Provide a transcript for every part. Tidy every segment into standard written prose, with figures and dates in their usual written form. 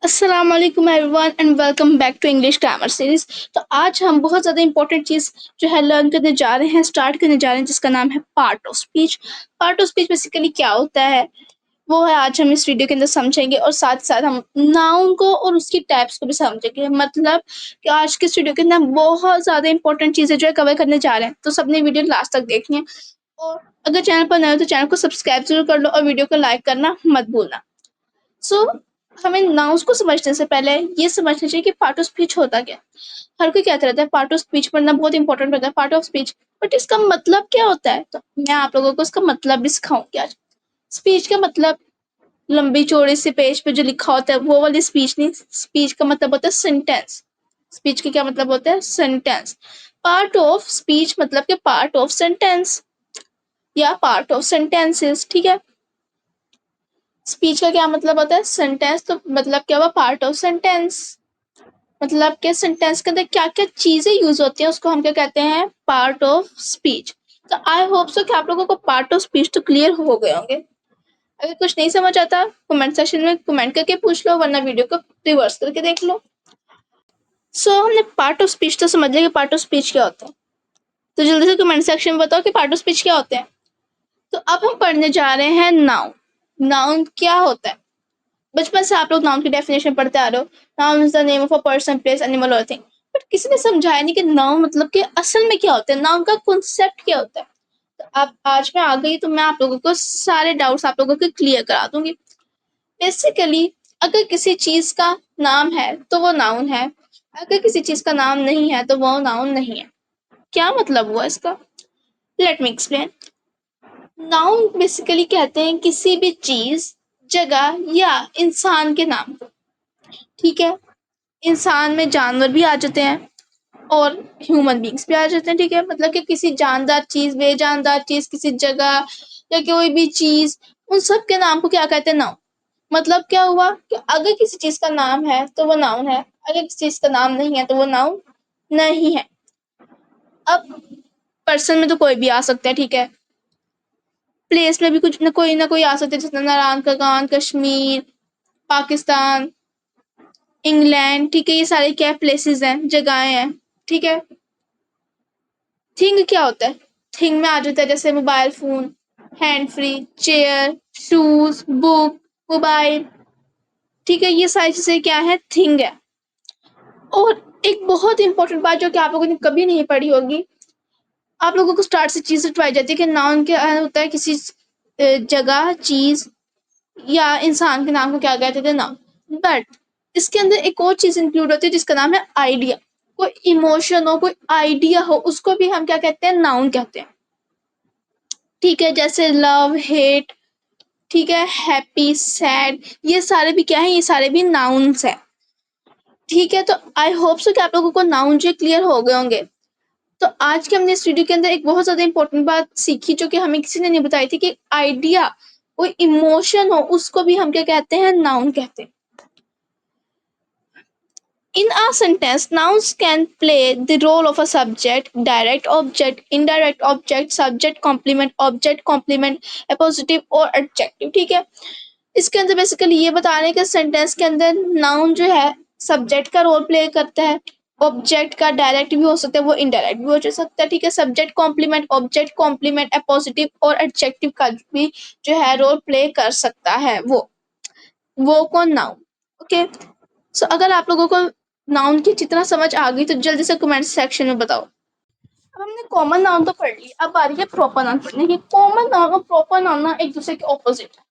अस्सलाम वालेकुम everyone and welcome back to English grammar series. तो आज हम बहुत ज़्यादा इंपॉर्टेंट चीज़ जो है लर्न करने जा रहे हैं, स्टार्ट करने जा रहे हैं, जिसका नाम है part of speech. Part of speech basically क्या होता है वो है आज हम इस वीडियो के अंदर समझेंगे, और साथ साथ हम नाउन को और उसकी टाइप्स को भी समझेंगे। मतलब कि आज के इस वीडियो के अंदर हम बहुत ज़्यादा इंपॉर्टेंट चीज़ें जो है कवर करने जा रहे हैं, तो सबने वीडियो लास्ट तक देखनी है। और अगर चैनल पर नए हो तो चैनल को सब्सक्राइब जरूर कर लो और वीडियो को लाइक करना मत भूलना। सो हमें नाउन्स को समझने से पहले ये समझना चाहिए कि पार्ट ऑफ स्पीच होता क्या है। हर कोई कहता रहता है पार्ट ऑफ स्पीच पढ़ना बहुत इंपॉर्टेंट होता है, पार्ट ऑफ स्पीच, बट इसका मतलब क्या होता है? तो मैं आप लोगों को इसका मतलब भी सिखाऊंगी आज। स्पीच का मतलब लंबी चौड़ी सी पेज पे जो लिखा होता है वो वाली स्पीच नहीं। स्पीच का मतलब होता है सेंटेंस। स्पीच का क्या मतलब होता है? सेंटेंस। पार्ट ऑफ स्पीच मतलब कि पार्ट ऑफ सेंटेंस या पार्ट ऑफ सेंटेंसेस, ठीक है। स्पीच का क्या मतलब होता है? सेंटेंस। तो मतलब क्या हुआ? Part of sentence. मतलब कि सेंटेंस के अंदर क्या क्या चीजें यूज होती हैं उसको हम क्या कहते हैं? Part of speech. तो आई होप सो कि आप लोगों को पार्ट ऑफ स्पीच तो क्लियर हो गए होंगे। अगर कुछ नहीं समझ आता कमेंट सेक्शन में कमेंट करके पूछ लो, वरना वीडियो को रिवर्स करके देख लो। हमने पार्ट ऑफ स्पीच तो समझ लिया कि पार्ट ऑफ स्पीच क्या होता है। तो जल्दी से कमेंट सेक्शन में बताओ कि पार्ट ऑफ स्पीच क्या होते हैं। तो अब हम पढ़ने जा रहे हैं नाउन। नाउन क्या होता है? बचपन से आप लोग नाउन की डेफिनेशन पढ़ते आ रहे हो। Noun is the name of a person, place, animal और थिंग। बट किसी ने समझाया नहीं कि नाउन मतलब कि असल में क्या होता है, नाउन का कॉन्सेप्ट क्या होता है। तो अब आज मैं आ गई तो मैं आप लोगों को सारे डाउट्स आप लोगों के क्लियर करा दूंगी। बेसिकली अगर किसी चीज का नाम है तो वो नाउन है, अगर किसी चीज का नाम नहीं है तो वो नाउन नहीं है। क्या मतलब हुआ इसका? Let me explain. Noun basically कहते हैं किसी भी चीज, जगह या इंसान के नाम को, ठीक है। इंसान में जानवर भी आ जाते हैं और ह्यूमन बींग्स भी आ जाते हैं, ठीक है। मतलब कि किसी जानदार चीज, बेजानदार चीज, किसी जगह या कोई भी चीज, उन सब के नाम को क्या कहते हैं? नाउन। मतलब क्या हुआ कि अगर किसी चीज का नाम है तो वो नाउन है, अगर किसी चीज का नाम नहीं है तो वो नाउन नहीं है। अब पर्सन में तो कोई भी आ सकता है, ठीक है। प्लेस में भी कुछ ना कोई आ सकता है, जैसे नारायण खगान, कश्मीर, पाकिस्तान, इंग्लैंड, ठीक है। ये सारे क्या प्लेसेस हैं, जगहें हैं, ठीक है। थिंग क्या होता है? थिंग में आ जाता है जैसे mobile phone, hand free, chair, shoes, book, mobile, ठीक है। ये सारी चीजें क्या है? थिंग है। और एक बहुत इंपॉर्टेंट बात जो कि आप लोगों ने कभी नहीं पढ़ी होगी, आप लोगों को स्टार्ट से चीज सिखवाई जाती है कि नाउन क्या होता है, किसी जगह, चीज या इंसान के नाम को क्या कहते थे? नाउन। बट इसके अंदर एक और चीज इंक्लूड होती है जिसका नाम है आइडिया। कोई इमोशन हो, कोई आइडिया हो, उसको भी हम क्या कहते हैं? नाउन कहते हैं, ठीक है। जैसे लव, हेट, ठीक है, हैप्पी, सैड, ये सारे भी क्या है? ये सारे भी नाउन्स हैं, ठीक है। तो आई होप सो कि आप लोगों को नाउन जो क्लियर हो गए होंगे। तो आज के हमने इस वीडियो के अंदर एक बहुत ज्यादा इंपॉर्टेंट बात सीखी जो कि हमें किसी ने नहीं बताई थी, कि आइडिया, कोई इमोशन हो, उसको भी हम क्या कहते हैं? नाउन कहते हैं। In a sentence, nouns can play the role of a subject, direct object, indirect object, subject, complement, appositive और adjective, ठीक है। इसके अंदर बेसिकली ये बता रहे हैं कि सेंटेंस के अंदर नाउन जो है सब्जेक्ट का रोल प्ले करता है, ऑब्जेक्ट का डायरेक्ट भी हो सकता है, वो इनडायरेक्ट भी हो सकता है, ठीक है। Subject complement, object complement, appositive और एडजेक्टिव का भी जो है रोल प्ले कर सकता है। वो कौन? नाउन। ओके। सो अगर आप लोगों को नाउन की जितना समझ आ गई तो जल्दी से कमेंट सेक्शन में बताओ। अब हमने कॉमन नाउन तो पढ़ ली, अब बारी है प्रॉपर नाउन पढ़ने की। कॉमन नाउन और प्रॉपर नाउन ना एक दूसरे के ऑपोजिट है,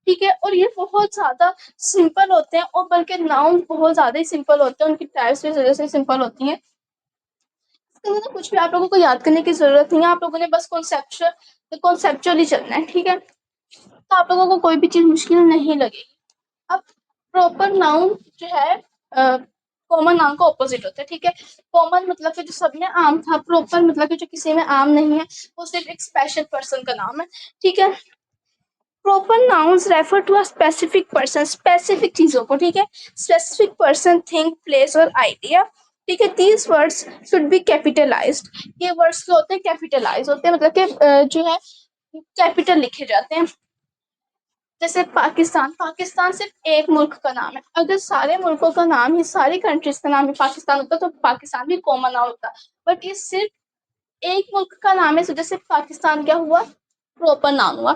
ठीक है। और ये बहुत ज्यादा सिंपल होते हैं, और बल्कि नाउन बहुत ज्यादा ही सिंपल होते हैं, उनकी टाइप्स भी वजह से सिंपल होती हैं। इसके अंदर कुछ भी आप लोगों को याद करने की जरूरत नहीं है, आप लोगों ने बस कॉन्सेप्चुअली चलना है, ठीक है। तो आप लोगों को कोई भी चीज मुश्किल नहीं लगेगी। अब प्रॉपर नाउन जो है कॉमन नाउन का ऑपोजिट होता है, ठीक है। कॉमन मतलब कि जो सब में आम था, प्रॉपर मतलब कि जो किसी में आम नहीं है, वो सिर्फ एक स्पेशल पर्सन का नाम है, ठीक है। Proper nouns refer to a specific person, specific चीजों को, ठीक है। स्पेसिफिक पर्सन, थिंग, प्लेस और आइडिया, ठीक है। These words should be capitalized. ये वर्ड्स जो होते हैं कैपिटलाइज होते हैं, मतलब कि जो है कैपिटल लिखे जाते हैं। जैसे पाकिस्तान, पाकिस्तान सिर्फ एक मुल्क का नाम है। अगर सारे मुल्कों का नाम ही, सारी कंट्रीज का नाम ही पाकिस्तान होता तो पाकिस्तान भी कॉमन नाउन होता, बट ये सिर्फ एक मुल्क का नाम है, इस वजह से पाकिस्तान क्या हुआ, प्रॉपर नाउन हुआ।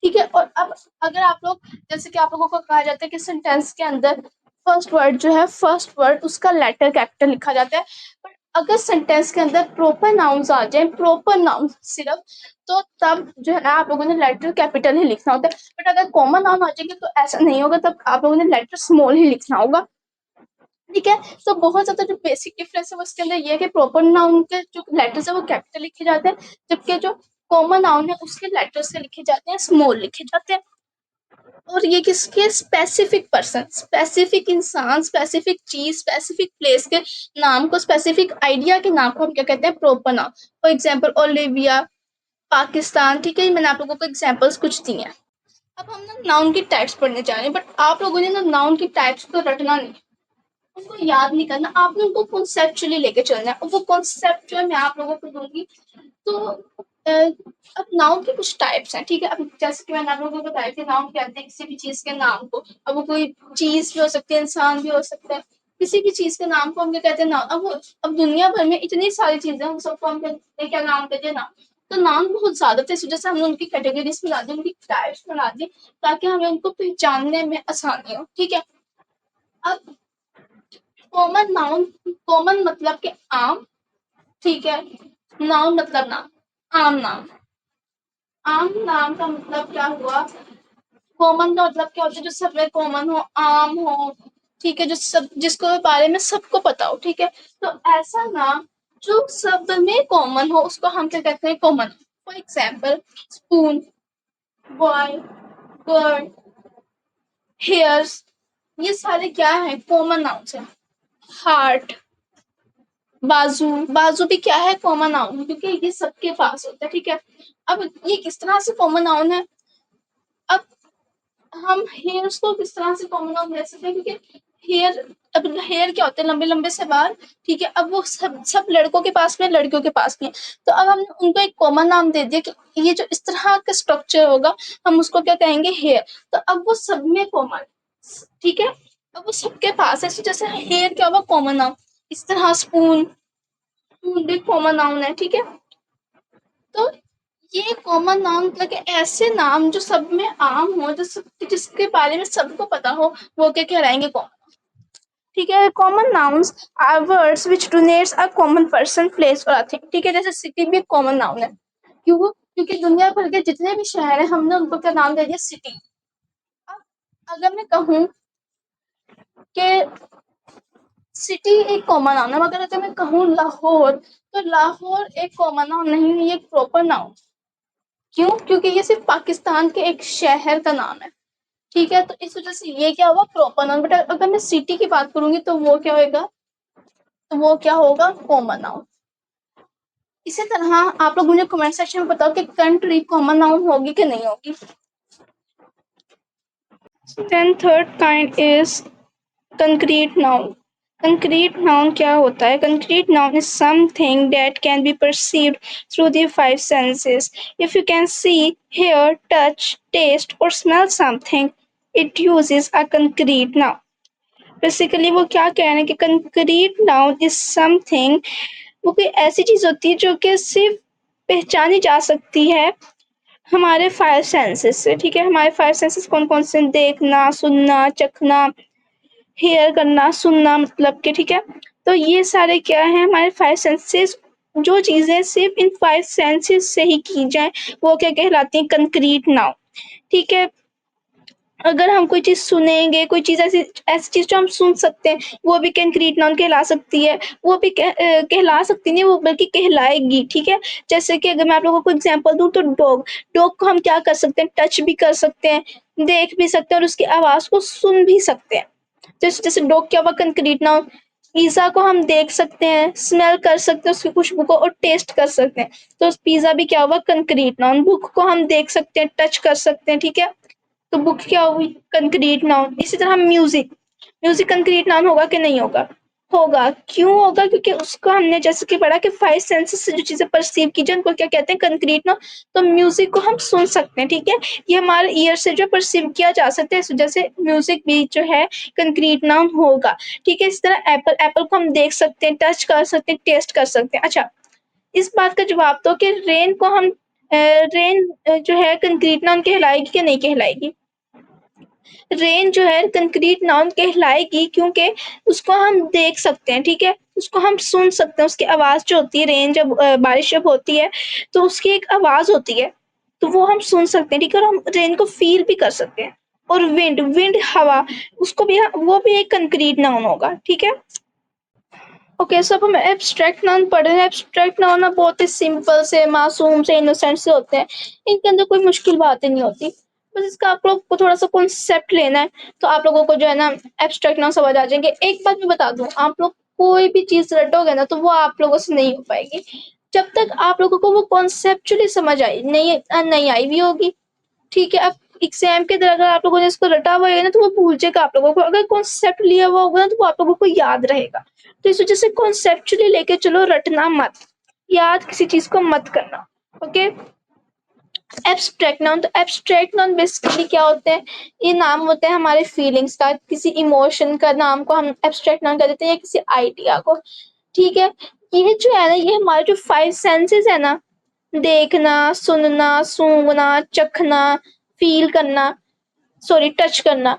ठीक है। और अब अगर आप लोग, जैसे कि आप लोगों को कहा जाता है कि सेंटेंस के अंदर फर्स्ट वर्ड जो है, फर्स्ट वर्ड उसका लेटर कैपिटल लिखा जाता है, बट अगर सेंटेंस के अंदर प्रॉपर नाउन्स आ जाए, प्रॉपर नाउन सिर्फ, तो तब जो है आप लोगों ने लेटर कैपिटल ही लिखना होता है। बट अगर कॉमन नाउन आ जाएंगे तो ऐसा नहीं होगा, तब आप लोगों ने लेटर स्मॉल ही लिखना होगा। ठीक है। तो बहुत ज्यादा जो बेसिक डिफरेंस है वो इसके अंदर ये है कि प्रॉपर नाउन के जो लेटर्स है वो कैपिटल लिखे जाते हैं, जबकि जो कॉमन नाउन है उसके लेटर्स से लिखे जाते हैं स्मॉल लिखे जाते हैं। और ये किसके, स्पेसिफिक पर्सन, स्पेसिफिक इंसान, स्पेसिफिक चीज, स्पेसिफिक प्लेस के नाम को, स्पेसिफिक आइडिया के नाम को हम क्या कहते हैं, proper noun. For example Olivia, Pakistan. ठीक है, मैंने आप लोगों को एग्जाम्पल्स कुछ दिए हैं। अब हम ना नाउन की टाइप्स पढ़ने जा रहे हैं, बट आप लोगों ने ना नाउन की टाइप्स को रटना नहीं, उनको याद नहीं करना, आपने उनको कॉन्सेप्चुअली लेके चलना है, और वो कॉन्सेप्ट जो है मैं आप लोगों को दूंगी। तो अब नाउन के कुछ टाइप्स हैं। ठीक है। अब जैसे कि मैंने आप लोगों को बताया कि नाउन कहते हैं किसी भी चीज के नाम को। अब वो कोई चीज भी हो सकती है, इंसान भी हो सकता है, किसी भी चीज के नाम को हम क्या कहते हैं, नाम। अब दुनिया भर में इतनी सारी चीजें, हम सबको हम क्या नाम कहते हैं, नाम। तो नाम बहुत ज्यादा थे, इस वजह से हमने उनकी कैटेगरीज बना दी, उनकी टाइप्स बना दी, ताकि हमें उनको पहचानने में आसानी हो। ठीक है। अब कॉमन नाउन, कॉमन मतलब के आम। ठीक है। नाउन मतलब नाम, आम नाम। आम नाम का मतलब क्या हुआ, कॉमन का मतलब क्या होता है, जो सब में कॉमन हो, आम हो। ठीक है, जो सब, जिसको बारे में सबको पता हो। ठीक है। तो ऐसा नाम जो सब में कॉमन हो उसको हम क्या कहते हैं, common. For example spoon, boy, girl, hairs, ये सारे क्या है, कॉमन नाउन्स है। हार्ट, बाजू, बाजू भी क्या है, कॉमन नाउन, क्योंकि ये सबके पास होता है। ठीक है। अब ये किस तरह से कॉमन नाउन है, अब हम हेयर्स को किस तरह से कॉमन नाउन ले सकते हैं, क्योंकि हेयर, अब हेयर क्या होते हैं, लंबे लंबे से बाल। ठीक है। अब वो सब सब लड़कों के पास में, लड़कियों के पास में, तो अब हमने उनको एक कॉमन नाम दे दिया कि ये जो इस तरह का स्ट्रक्चर होगा हम उसको क्या कहेंगे, हेयर। तो अब वो सब में कॉमन। ठीक है। अब वो सबके पास है, जैसे हेयर क्या हुआ, कॉमन नाउन। इस तरह स्पून, स्पून भी कॉमन नाउन है। ठीक है। तो ये कॉमन नाउन मतलब कि ऐसे नाम जो सब में आम हो, जो सब, जिसके बारे में सबको पता हो, वो क्या कहलाएंगे, कॉमन। ठीक है। Common nouns are words which denotes a common person, place और अ थिंग। ठीक है। जैसे सिटी भी एक कॉमन नाउन है, क्यों, क्योंकि दुनिया भर के जितने भी शहर हैं हमने उनको क्या नाम दे दिया, सिटी। अब अगर मैं कहूँ कि सिटी एक कॉमन नाउन है, मगर अगर मैं कहूँ लाहौर, तो लाहौर एक कॉमन नाउन नहीं है, ये एक प्रॉपर नाउन। क्यों, क्योंकि ये सिर्फ पाकिस्तान के एक शहर का नाम है। ठीक है। तो इस वजह से ये क्या हुआ, प्रॉपर नाउन। बट अगर मैं सिटी की बात करूंगी तो वो क्या होगा, तो वो क्या होगा, कॉमन नाउन। इसी तरह आप लोग मुझे कमेंट सेक्शन में बताओ कि कंट्री कॉमन नाउन होगी कि नहीं होगी। Then third kind is concrete noun. Concrete noun क्या होता है, concrete noun is something that can be perceived through the five senses. If you can see, hear, touch, taste और smell something, it uses a concrete noun. Basically वो क्या कह रहे हैं कि कंक्रीट नाउन इज समथिंग, वो कोई ऐसी चीज होती है जो कि सिर्फ पहचानी जा सकती है हमारे फाइव सेंसेस से। ठीक है। हमारे फाइव सेंसेस कौन कौन से, देखना, सुनना, चखना, हेयर करना, सुनना मतलब के। ठीक है। तो ये सारे क्या है, हमारे फाइव सेंसेस। जो चीजें सिर्फ इन फाइव सेंसेस से ही की जाए वो क्या कहलाती है, कंक्रीट नाउन। ठीक है। अगर हम कोई चीज सुनेंगे, कोई चीज ऐसी ऐसी चीज जो हम सुन सकते हैं, वो भी कंक्रीट नाउन कहला सकती है। वो भी कहला सकती नहीं, वो बल्कि कहलाएगी। ठीक है। जैसे कि अगर मैं आप लोगों को एग्जांपल दूं तो डॉग, डॉग को हम क्या कर सकते हैं, टच भी कर सकते हैं, देख भी सकते हैं और उसकी आवाज को सुन भी सकते हैं। जैसे जैसे डॉग क्या हुआ, कंक्रीट नाउन। पिज्जा को हम देख सकते हैं, स्मेल कर सकते हैं उसकी खुशबू को, और टेस्ट कर सकते हैं, तो पिज्जा भी क्या हुआ, कंक्रीट नाउन। बुक को हम देख सकते हैं, टच कर सकते हैं। ठीक है। तो बुक क्या हुई, कंक्रीट नाउन। इसी तरह म्यूजिक, म्यूजिक कंक्रीट नाउन होगा कि नहीं होगा। होगा। क्यों होगा? क्योंकि उसको हमने जैसे कि पढ़ा कि 5 सेंसेस से जो चीज़ें परसीव की जाए उनको क्या कहते हैं? कंक्रीट ना। तो म्यूज़िक को हम सुन सकते हैं, ठीक है? ये हमारे ईयर से जो परसीव किया जा सकता है, इस वजह से म्यूज़िक भी जो है कंक्रीट नाउन होगा, ठीक है? इसी तरह एप्पल, एप्पल को हम देख सकते हैं, टच कर सकते हैं, टेस्ट कर सकते हैं। अच्छा, इस बात का जवाब दो कि रेन को हम रेन जो है कंक्रीट नाउन कहलाएगी कि नहीं कहलाएगी? रेन जो है कंक्रीट नाउन कहलाएगी क्योंकि उसको हम देख सकते हैं, ठीक है? उसको हम सुन सकते हैं, उसकी आवाज़ जो होती है, रेन जब बारिश जब होती है, तो उसकी एक आवाज़ होती है, तो वो हम सुन सकते हैं, ठीक है? और हम रेन को फ़ील भी कर सकते हैं। और विंड, विंड हवा, उसको भी वो भी एक कंक्रीट नाउन होगा, ठीक है? ओके, सो अब हम एब्स्ट्रैक्ट नाउन पढ़ रहे हैं। एब्स्ट्रैक्ट नाउन ना बहुत ही सिंपल से, मासूम से, इनोसेंट से होते हैं। इनके अंदर कोई मुश्किल बातें नहीं होती। बस इसका आप लोग को थोड़ा-सा कॉन्सेप्ट लेना है, तो आप लोगों को जो है ना एब्स्ट्रैक्ट नाउन समझ आ जाएँगे। एक बात मैं बता दूँ, आप लोग कोई भी चीज़ रटोगे ना, तो वो आप लोगों से नहीं हो पाएगी। जब तक आप लोगों को वो कॉन्सेप्चुअली समझ आई नहीं आई भी होगी, ठीक है? अब एग्ज़ाम के दौरान अगर आप लोगों ने इसको रटा हुआ है ना, तो वो भूल जाएगा आप लोगों को। अगर कॉन्सेप्ट लिया हुआ होगा ना, तो वो आप लोगों को याद रहेगा। तो इस वज़ह से कॉन्सेप्चुअली लेके चलो, रटना मत। याद किसी चीज़ को मत करना, ओके? एब्स्ट्रैक्ट नाउन, तो एब्स्ट्रैक्ट नाउन बेसिकली क्या होते हैं? ये नाम होते हैं हमारे फीलिंग्स का, किसी इमोशन का नाम को हम एब्स्ट्रैक्ट नाउन कह देते हैं, या किसी आइडिया को, ठीक है? ये जो है ना, ये हमारे जो 5 सेंसेस है ना, देखना, सुनना, सूंघना, चखना, फ़ील करना, सॉरी टच करना,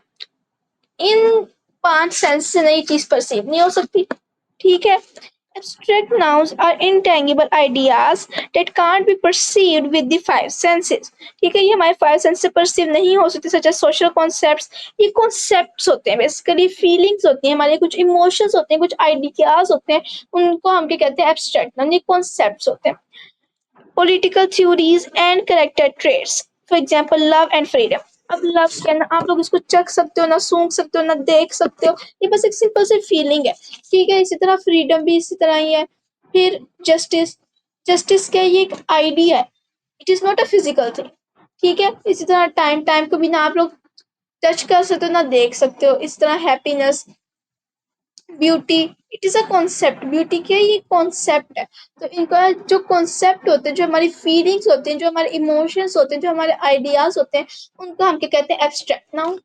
इन 5 सेंस से नई चीज़ परसीव नहीं हो सकती, ठीक है? Abstract nouns are intangible ideas that can't be perceived with the 5 senses. ठीक है, ये हमारे 5 सेंस से परसीव नहीं हो सकती, सच एज सोशल कॉन्सेप्ट्स। ये कॉन्सेप्ट्स होते हैं, बेसिकली फीलिंग्स होती हैं, हमारे कुछ इमोशंस होते हैं, कुछ आइडियाज होते हैं, उनको हम क्या कहते हैं? Abstract noun. ये कॉन्सेप्ट्स होते हैं। Political theories and character traits, for example love and freedom. अब लव क्या ना आप लोग इसको चख सकते हो, ना सूंघ सकते हो, ना देख सकते हो, ये बस एक सिंपल सी फीलिंग है, ठीक है? इसी तरह फ्रीडम भी इसी तरह ही है। फिर जस्टिस, जस्टिस क्या है? ये एक आइडिया है, it is not a physical thing, ठीक है? इसी तरह टाइम, टाइम को भी ना आप लोग टच कर सकते हो, ना देख सकते हो। इस तरह happiness, beauty, it is a concept. Beauty क्या है? ये कॉन्सेप्ट है। तो इनका जो कॉन्सेप्ट होते हैं, जो हमारी फीलिंग्स होते हैं, जो हमारे इमोशंस होते हैं, जो हमारे आइडियाज़ होते हैं, उनको हम क्या कहते हैं? Abstract noun.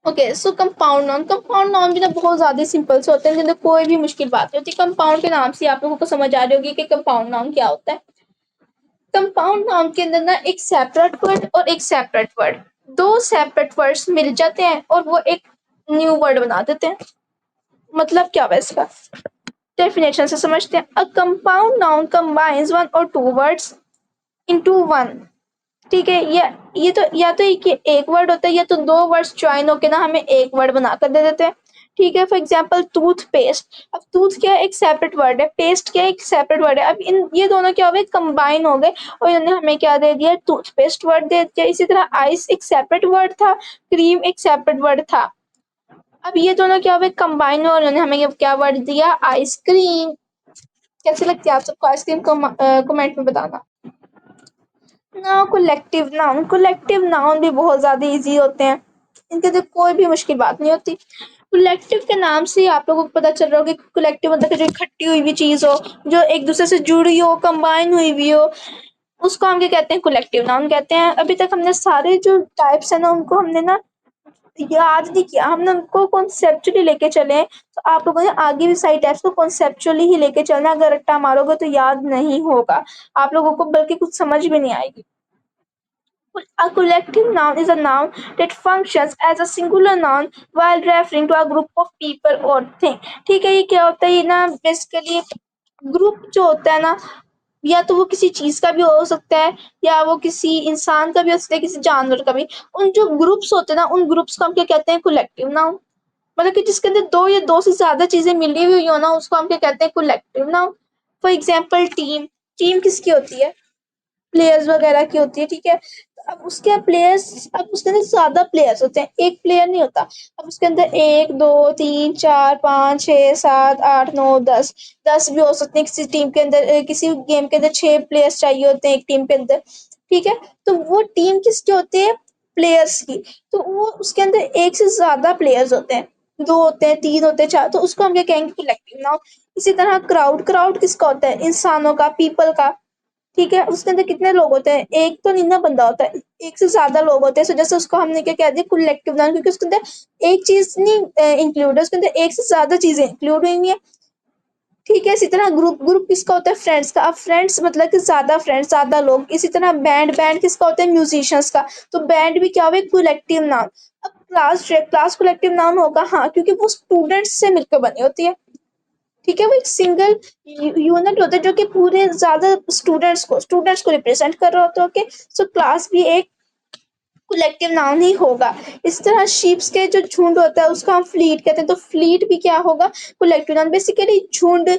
ओके, सो कंपाउंड नाउन, कंपाउंड नाउन भी ना बहुत ज़्यादा सिंपल से होते हैं, जिनमें कोई भी मुश्किल बात नहीं होती। कंपाउंड के नाम से आप लोगों को समझ आ रही होगी कि कंपाउंड नाउन क्या होता है। कंपाउंड नाउन के अंदर ना एक सेपरेट वर्ड और एक सेपरेट वर्ड, दो सेपरेट वर्ड्स मिल जाते हैं और वो एक न्यू वर्ड बना देते हैं। मतलब क्या हुआ इसका? डेफिनेशन से समझते हैं। A compound noun combines one और टू वर्ड्स इनटू वन, ठीक है? ये तो या तो एक वर्ड होता है, या तो दो वर्ड्स ज्वाइन होके ना हमें एक वर्ड बनाकर दे देते हैं, ठीक है? For example toothpaste. अब टूथ क्या है? एक सेपरेट वर्ड है, पेस्ट क्या है? एक सेपरेट वर्ड है। अब इन ये दोनों क्या हो गए? कंबाइन हो गए और इन्होंने हमें क्या दे दिया? टूथपेस्ट वर्ड दे दिया। इसी तरह आइस एक सेपरेट वर्ड था, क्रीम एक सेपरेट वर्ड था। अब ये दोनों क्या हुए? कंबाइन हुए और उन्होंने हमें क्या वर्ड दिया? आइसक्रीम। कैसी लगती है आप सबको आइसक्रीम? कमेंट में बताना। Now collective noun, collective noun भी बहुत ज़्यादा इजी होते हैं, इनके अंदर कोई भी मुश्किल बात नहीं होती। कलेक्टिव के नाम से ही आप लोगों को पता चल रहा होगा कि कलेक्टिव मतलब कि जो इकट्ठी हुई हुई चीज़ हो, जो एक दूसरे से जुड़ी हो, कंबाइन हुई हुई हो, उसको हम क्या कहते हैं? कलेक्टिव नाउन कहते हैं। अभी तक हमने सारे जो टाइप्स है ना, उनको हमने ना याद नहीं किया, हमने उनको कॉन्सेप्चुअली लेके चले हैं। तो आप लोगों ने आगे भी सारी टाइप्स को कॉन्सेप्चुअली ही लेके चलना है। अगर रट्टा मारोगे तो याद नहीं होगा आप लोगों को, बल्कि कुछ समझ भी नहीं आएगी। A collective noun is a noun that functions as a singular noun while referring to a group of people or thing। ठीक है, ये क्या होता है? ये ना बेसिकली ग्रुप जो होता है ना, या तो वो किसी चीज का भी हो सकता है, या वो किसी इंसान का भी हो सकता है, किसी जानवर का भी। उन जो ग्रुप्स होते हैं ना, उन ग्रुप्स को हम क्या कहते हैं? Collective noun. मतलब कि जिसके अंदर दो या दो से ज्यादा चीजें मिली हुई हो ना, उसको हम क्या कहते हैं? Collective noun. For example team, team किसकी होती है? प्लेयर्स वगैरह की होती है, ठीक है? अब उसके प्लेयर्स, अब उसके अंदर ज्यादा प्लेयर्स होते हैं, एक प्लेयर नहीं होता। अब उसके अंदर एक दो तीन चार पाँच छः सात आठ नौ दस, 10 भी हो सकते हैं किसी टीम के अंदर। किसी गेम के अंदर 6 प्लेयर्स चाहिए होते हैं एक टीम के अंदर, ठीक है? तो वो टीम किसकी होती है? प्लेयर्स की। तो वो उसके अंदर एक से ज्यादा प्लेयर्स होते हैं, 2 होते हैं, 3 होते हैं, 4, तो उसको हम क्या कहेंगे? Collective noun. इसी तरह क्राउड, क्राउड किसका होता है? इंसानों का, पीपल का, ठीक है? उसके अंदर कितने लोग होते हैं? एक तो नहीं ना बंदा होता है, एक से ज़्यादा लोग होते हैं। सो जैसे उसको हमने क्या कह दिया? कलेक्टिव नाउन, क्योंकि उसके अंदर एक चीज़ नहीं इंक्लूड है, उसके अंदर एक से ज़्यादा चीज़ें इंक्लूड हुई हैं। ठीक है? इसी तरह ग्रुप, ग्रुप किसका होता है? फ्रेंड्स का। अब फ्रेंड्स मतलब कि ज़्यादा फ्रेंड्स, ज़्यादा लोग। इसी तरह बैंड, बैंड किसका होता है? म्यूजिशियंस का। तो बैंड भी क्या हुआ? Collective noun. अब क्लास जो है, क्लास कलेक्टिव नाउन होगा, हाँ, क्योंकि वो स्टूडेंट्स से मिलकर बनी होती है। ठीक है? वो एक सिंगल यूनिट होता है जो कि पूरे ज़्यादा स्टूडेंट्स को रिप्रेजेंट कर रहा होता है। ओके, सो क्लास भी एक कलेक्टिव नाउन ही होगा। इस तरह शीप्स के जो झुंड होता है उसको हम फ्लीट कहते हैं, तो फ्लीट भी क्या होगा? Collective noun. बेसिकली झुंड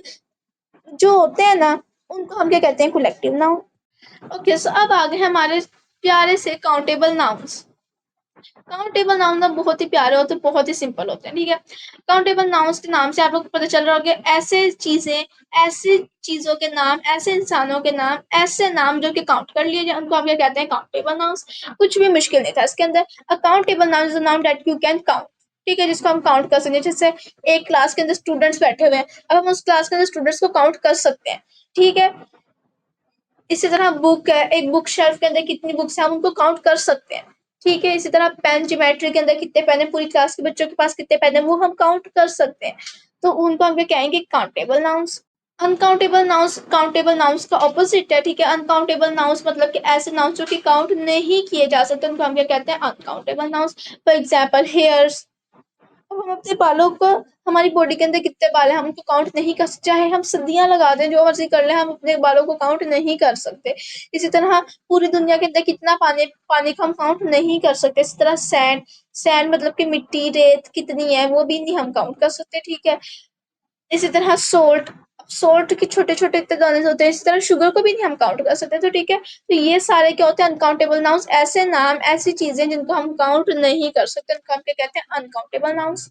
जो होते हैं ना, उनको हम क्या कहते हैं? Collective noun. ओके, सो अब आगे हमारे प्यारे से काउंटेबल नाउन्स। काउंटेबल नाउन ना बहुत ही प्यारे होते हैं, बहुत ही सिंपल होते हैं। ठीक है? काउंटेबल नाउन्स के नाम से आप लोग को पता चल रहा होगा, ऐसे चीजें, ऐसी चीजों के नाम, ऐसे इंसानों के नाम, ऐसे नाम जो कि काउंट कर लिए जाए, उनको हम क्या कहते हैं? Countable nouns. कुछ भी मुश्किल नहीं था इसके अंदर। A countable noun is a noun that you can count. ठीक है? जिसको हम काउंट कर सकते हैं। जैसे एक क्लास के अंदर स्टूडेंट्स बैठे हुए हैं, अब हम उस क्लास के अंदर स्टूडेंट्स को काउंट कर सकते हैं। ठीक है? इसी तरह बुक है, एक बुक शेल्फ के अंदर कितनी बुक्स हैं, हम उनको काउंट कर सकते हैं। ठीक है? इसी तरह पेन, ज्योमेट्री के अंदर कितने पेन है, पूरी क्लास के बच्चों के पास कितने पेन है, वो हम काउंट कर सकते हैं। तो उनको हम क्या कहेंगे? Countable nouns. काउंटेबल नाउन्स का ऑपोजिट है। ठीक है? अनकाउंटेबल नाउन्स मतलब कि ऐसे नाउन्स जो कि काउंट नहीं किए जा सकते, उनको हम क्या कहते हैं? Uncountable nouns. For example hairs. अब हम अपने बालों को, हमारी बॉडी के अंदर कितने बाल हैं, हम उनको काउंट नहीं कर सकते। चाहे हम सदियां लगा दें, जो मर्जी कर लें, हम अपने बालों को काउंट नहीं कर सकते। इसी तरह पूरी दुनिया के अंदर कितना पानी, पानी को हम काउंट नहीं कर सकते। इसी तरह सैंड, सैंड मतलब कि मिट्टी, रेत कितनी है, वो भी नहीं हम काउंट कर सकते। ठीक है? इसी तरह सोल्ट, सोल्ट के छोटे छोटे इतने दाने होते हैं। इसी तरह शुगर को भी नहीं हम काउंट कर सकते। तो ठीक है, तो ये सारे क्या होते हैं? Uncountable nouns. ऐसे नाम, ऐसी चीजें जिनको हम काउंट नहीं कर सकते, उनको हम क्या कहते हैं? Uncountable nouns.